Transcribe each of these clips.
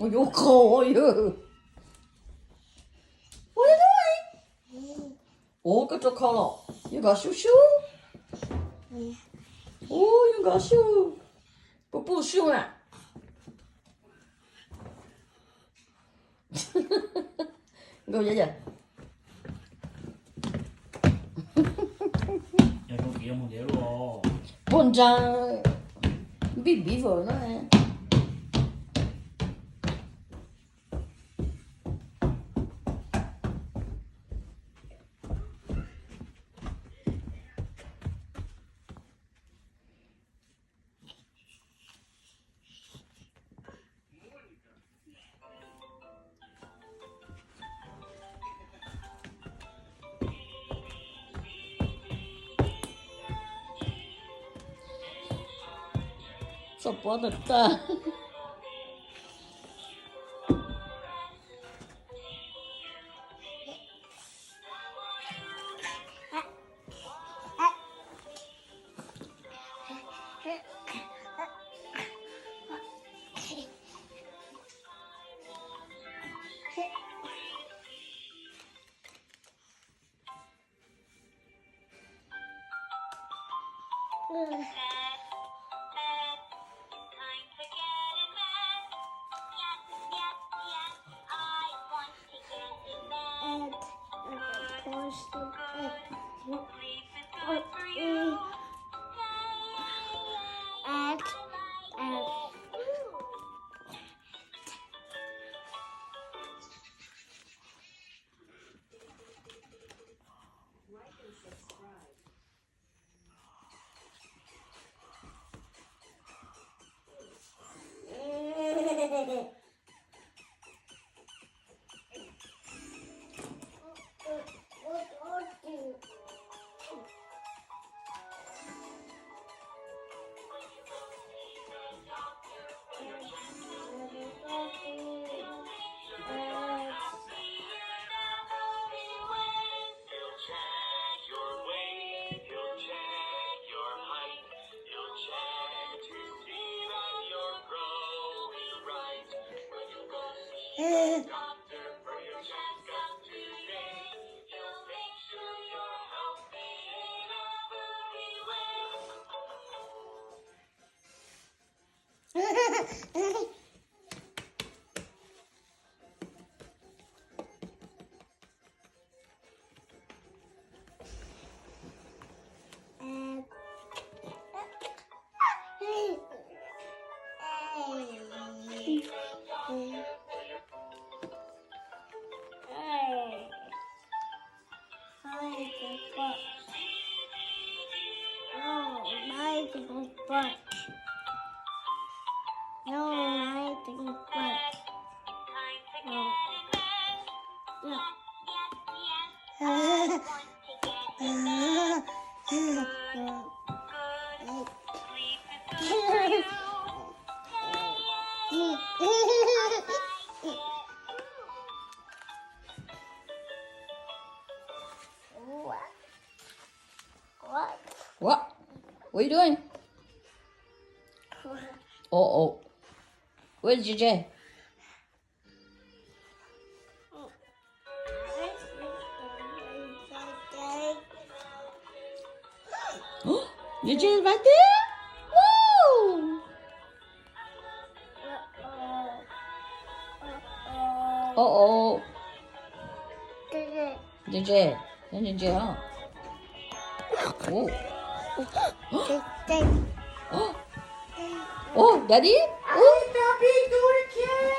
Oh, you're cold, are you? What are you doing? Oh, got your collar. You got shoe? Oh, you got shoe. 不shoe啊。Go vậy vậy. 야, 너 위에 한번 내려와. 본장 bị vỡ nó này. Sao bỏ được ta? What? What are you doing? Oh. Where's JJ? JJ is right there? Whoa! Oh. JJ. That's JJ, huh? Oh. Oh, Daddy? Oh, Daddy, do it again.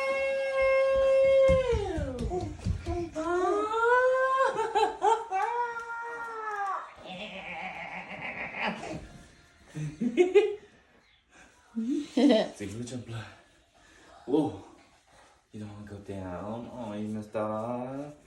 Siguro jump lah. Oh, you don't want to go down. Oh, you messed up.